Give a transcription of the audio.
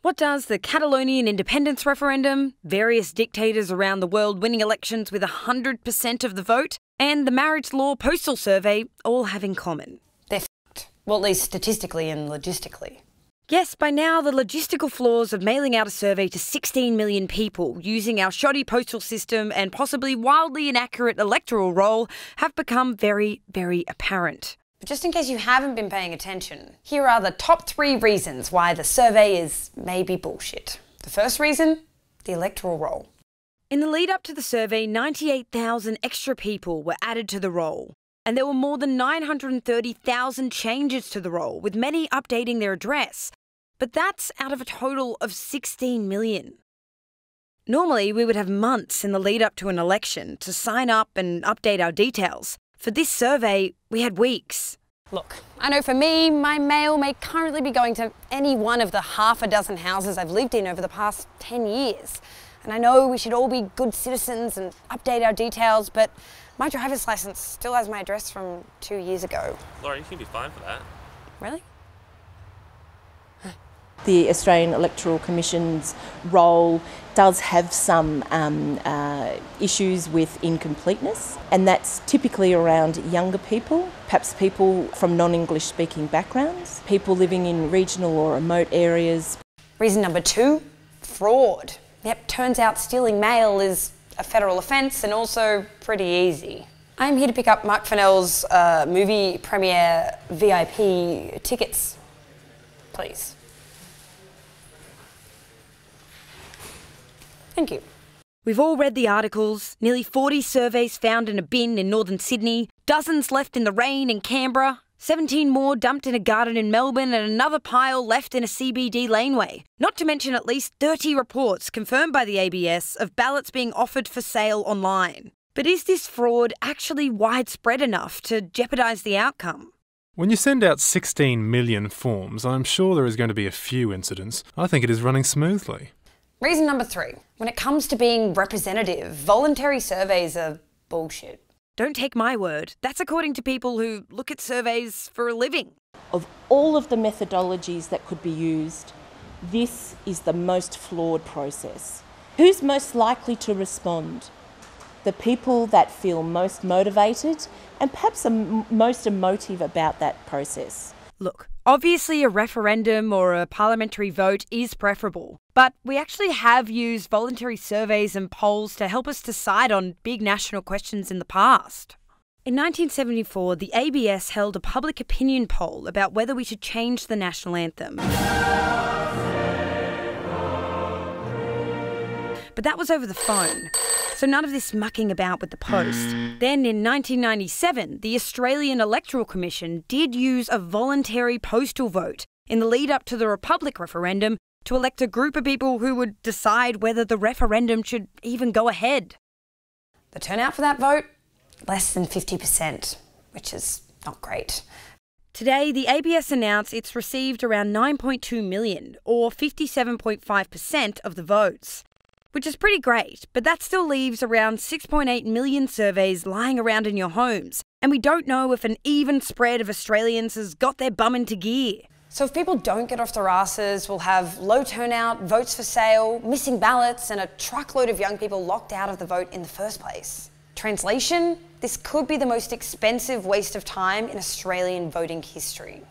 What does the Catalonian independence referendum, various dictators around the world winning elections with 100% of the vote, and the marriage law postal survey all have in common? They're f***ed. Well, at least statistically and logistically. Yes, by now the logistical flaws of mailing out a survey to 16 million people using our shoddy postal system and possibly wildly inaccurate electoral roll have become very, very apparent. But just in case you haven't been paying attention, here are the top 3 reasons why the survey is maybe bullshit. The first reason, the electoral roll. In the lead up to the survey, 98,000 extra people were added to the roll. And there were more than 930,000 changes to the roll, with many updating their address. But that's out of a total of 16 million. Normally, we would have months in the lead up to an election to sign up and update our details. For this survey, we had weeks. Look, I know for me, my mail may currently be going to any one of the half a dozen houses I've lived in over the past 10 years. And I know we should all be good citizens and update our details, but my driver's license still has my address from 2 years ago. Laura, you can be fine for that. Really? The Australian Electoral Commission's role does have some issues with incompleteness, and that's typically around younger people, perhaps people from non-English speaking backgrounds, people living in regional or remote areas. Reason number 2, fraud. Yep, turns out stealing mail is a federal offence and also pretty easy. I'm here to pick up Mark Fennell's movie premiere VIP tickets, please. Thank you. We've all read the articles, nearly 40 surveys found in a bin in northern Sydney, dozens left in the rain in Canberra, 17 more dumped in a garden in Melbourne and another pile left in a CBD laneway. Not to mention at least 30 reports confirmed by the ABS of ballots being offered for sale online. But is this fraud actually widespread enough to jeopardise the outcome? When you send out 16 million forms, I'm sure there is going to be a few incidents. I think it is running smoothly. Reason number 3. When it comes to being representative, voluntary surveys are bullshit. Don't take my word. That's according to people who look at surveys for a living. Of all of the methodologies that could be used, this is the most flawed process. Who's most likely to respond? The people that feel most motivated and perhaps are most emotive about that process. Look, obviously a referendum or a parliamentary vote is preferable, but we actually have used voluntary surveys and polls to help us decide on big national questions in the past. In 1974, the ABS held a public opinion poll about whether we should change the national anthem. But that was over the phone, so none of this mucking about with the post. Then in 1997, the Australian Electoral Commission did use a voluntary postal vote in the lead up to the Republic referendum to elect a group of people who would decide whether the referendum should even go ahead. The turnout for that vote? Less than 50%, which is not great. Today, the ABS announced it's received around 9.2 million, or 57.5% of the votes. Which is pretty great, but that still leaves around 6.8 million surveys lying around in your homes, and we don't know if an even spread of Australians has got their bum into gear. So if people don't get off their asses, we'll have low turnout, votes for sale, missing ballots, and a truckload of young people locked out of the vote in the first place. Translation? This could be the most expensive waste of time in Australian voting history.